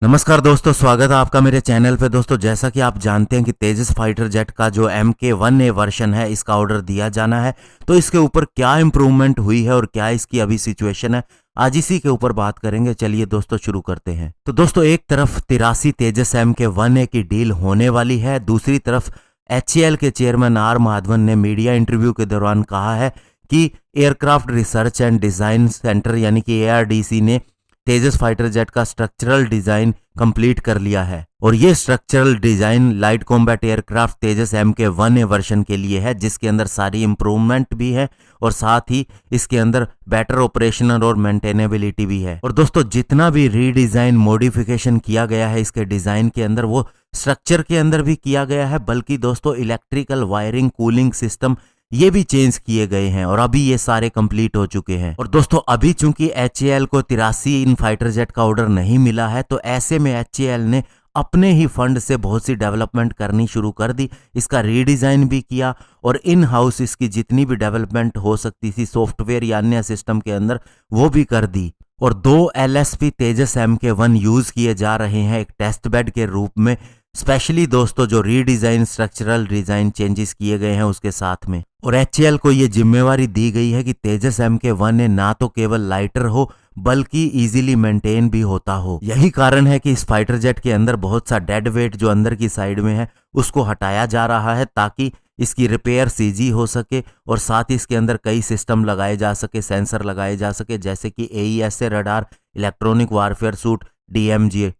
नमस्कार दोस्तों, स्वागत है आपका मेरे चैनल पे। दोस्तों, जैसा कि आप जानते हैं कि तेजस फाइटर जेट का जो MK1A वर्जन है, इसका ऑर्डर दिया जाना है। तो इसके ऊपर क्या इंप्रूवमेंट हुई है और क्या इसकी अभी सिचुएशन है, आज इसी के ऊपर बात करेंगे। चलिए दोस्तों शुरू करते हैं। तो दोस्तों, एक तरफ 83 तेजस MK1A की डील होने वाली है, दूसरी तरफ HAL के चेयरमैन आर माधवन ने मीडिया इंटरव्यू के दौरान कहा है कि aircraft research and design centre यानी कि ARDC ने तेजस फाइटर जेट का स्ट्रक्चरल डिजाइन कंप्लीट कर लिया है और ये structural design light combat aircraft Tejas MK1A version के लिए है, जिसके अंदर सारी इंप्रूवमेंट भी है और साथ ही इसके अंदर बेटर ऑपरेशनल और मेंटेनेबिलिटी भी है। और दोस्तों, जितना भी रीडिजाइन मॉडिफिकेशन किया गया है इसके डिजाइन के अंदर, वो स्ट्रक्चर के अंदर भी किया गया है, बल्कि दोस्तों इलेक्ट्रिकल वायरिंग, कूलिंग सिस्टम ये भी चेंज किए गए हैं और अभी ये सारे कंप्लीट हो चुके हैं। और दोस्तों, अभी चूंकि HAL को 83 इन फाइटर जेट का ऑर्डर नहीं मिला है, तो ऐसे में HAL ने अपने ही फंड से बहुत सी डेवलपमेंट करनी शुरू कर दी, इसका रीडिजाइन भी किया और इन हाउस इसकी जितनी भी डेवलपमेंट हो सकती थी सॉफ्टवेयर या अन्य सिस्टम के अंदर, वो भी कर दी। और 2 LSP तेजस MK1 यूज किए जा रहे हैं एक टेस्ट बेड के रूप में, स्पेशली दोस्तों जो रीडिजाइन स्ट्रक्चरल डिजाइन चेंजेस किए गए हैं उसके साथ में। और HAL को ये जिम्मेवारी दी गई है कि तेजस MK1A ना तो केवल लाइटर हो बल्कि इजीली मेंटेन भी होता हो। यही कारण है कि इस फाइटर जेट के अंदर बहुत सा डेड वेट जो अंदर की साइड में है उसको हटाया जा रहा है, ताकि इसकी रिपेयर सीजी हो सके और साथ ही इसके अंदर कई सिस्टम लगाए जा सके, सेंसर लगाए जा सके, जैसे कि AESA radar, electronic warfare suit, DMG।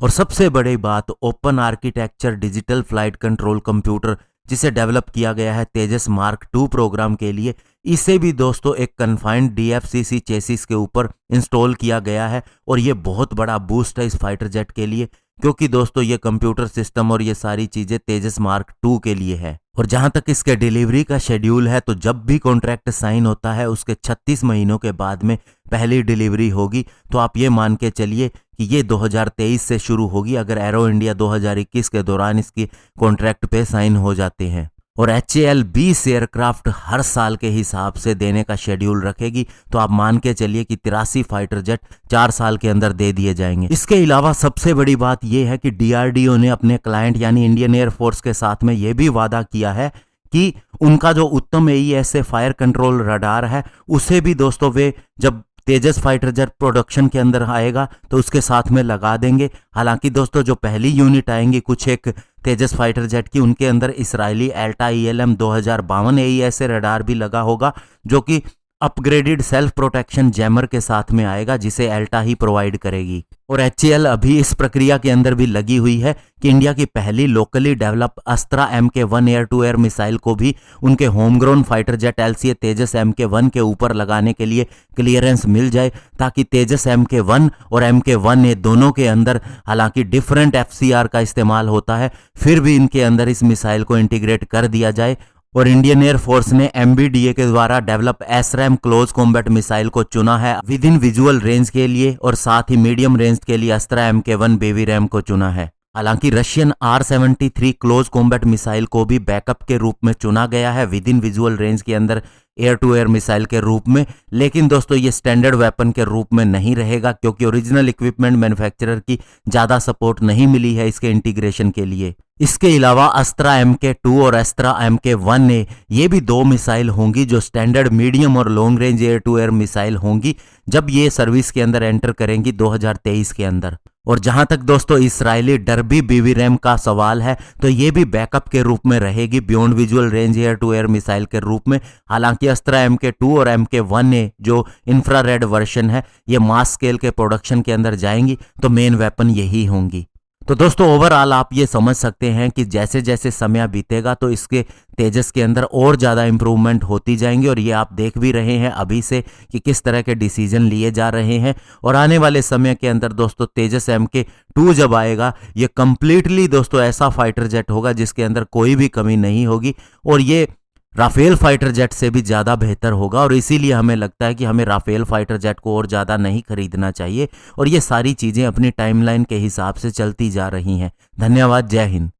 और सबसे बड़ी बात, open architecture digital flight control computer जिसे डेवलप किया गया है तेजस मार्क 2 प्रोग्राम के लिए, इसे भी दोस्तों एक कन्फाइंड DFCC चेसिस के ऊपर इंस्टॉल किया गया है। और ये बहुत बड़ा बूस्ट है इस फाइटर जेट के लिए, क्योंकि दोस्तों ये कंप्यूटर सिस्टम और ये सारी चीजें तेजस मार्क 2 के लिए है। और जहां तक इसके डिलीवरी का शेड्यूल है, तो जब भी कॉन्ट्रैक्ट साइन होता है उसके 36 महीनों के बाद में पहली डिलीवरी होगी। तो आप ये मान के चलिए कि ये 2023 से शुरू होगी, अगर एरो इंडिया 2021 के दौरान इसकी कॉन्ट्रैक्ट पे साइन हो जाते हैं। और HAL 20 एयरक्राफ्ट हर साल के हिसाब से देने का शेड्यूल रखेगी, तो आप मान के चलिए कि 83 फाइटर जेट 4 साल के अंदर दे दिए जाएंगे। इसके अलावा सबसे बड़ी बात यह है कि DRDO ने अपने क्लाइंट यानी इंडियन एयरफोर्स के साथ में यह भी वादा किया है कि उनका जो उत्तम AESA फायर कंट्रोल रडार है उसे भी दोस्तों वे जब तेजस फाइटर जेट प्रोडक्शन के अंदर आएगा तो उसके साथ में लगा देंगे। हालांकि दोस्तों जो पहली यूनिट आएंगी कुछ एक तेजस फाइटर जेट की, उनके अंदर Israeli Elta ELM 2052 AESA radar भी लगा होगा, जो कि अपग्रेडेड सेल्फ प्रोटेक्शन जैमर के साथ में आएगा, जिसे एल्टा ही प्रोवाइड करेगी। और HAL अभी इस प्रक्रिया के अंदर भी लगी हुई है कि इंडिया की पहली locally develop Astra MK1 air to air missile को भी उनके home grown fighter jet LCA Tejas MK1 के ऊपर लगाने के लिए क्लियरेंस मिल जाए, ताकि तेजस MK1 और MK1A दोनों के अंदर हालांकि डिफरेंट FCR का इस्तेमाल होता है, फिर भी इनके अंदर इस मिसाइल को इंटीग्रेट कर दिया जाए। और इंडियन एयरफोर्स ने MBDA के द्वारा develop SRAM close combat missile को चुना है विद इन विजुअल रेंज के लिए, और साथ ही मीडियम रेंज के लिए अस्त्रा MK1 बेबी रैम को चुना है। हालांकि Russian R73 close combat missile को भी बैकअप के रूप में चुना गया है विद इन विजुअल रेंज के अंदर एयर टू एयर मिसाइल के रूप में, लेकिन दोस्तों ये स्टैंडर्ड वेपन के रूप में नहीं रहेगा, क्योंकि ओरिजिनल इक्विपमेंट मैन्युफैक्चरर की ज़्यादा सपोर्ट नहीं मिली है इसके इंटीग्रेशन के लिए। इसके अलावा अस्त्रा MK2 और अस्त्रा MK1A ये भी 2 मिसाइल होंगी जो स्टैंडर्ड मीडियम और long range air to air missile होंगी, जब ये सर्विस के अंदर एंटर करेंगी 2023 के अंदर। और जहां तक दोस्तों इसराइली डर्बी बीवी रैम का सवाल है, तो ये भी बैकअप के रूप में रहेगी beyond visual range air to air missile के रूप में। हालांकि अस्त्रा MK2 और MK1A जो इंफ्रारेड वर्जन है, ये मास स्केल के प्रोडक्शन के अंदर जाएंगी, तो मेन वेपन यही होंगी। तो दोस्तों ओवरऑल आप ये समझ सकते हैं कि जैसे जैसे समय बीतेगा तो इसके तेजस के अंदर और ज़्यादा इंप्रूवमेंट होती जाएंगी, और ये आप देख भी रहे हैं अभी से कि किस तरह के डिसीजन लिए जा रहे हैं। और आने वाले समय के अंदर दोस्तों तेजस MK2 जब आएगा, ये कंप्लीटली दोस्तों ऐसा फाइटर जेट होगा जिसके अंदर कोई भी कमी नहीं होगी, और ये राफेल फाइटर जेट से भी ज़्यादा बेहतर होगा। और इसीलिए हमें लगता है कि हमें राफेल फाइटर जेट को और ज़्यादा नहीं खरीदना चाहिए, और ये सारी चीज़ें अपनी टाइमलाइन के हिसाब से चलती जा रही हैं। धन्यवाद, जय हिंद।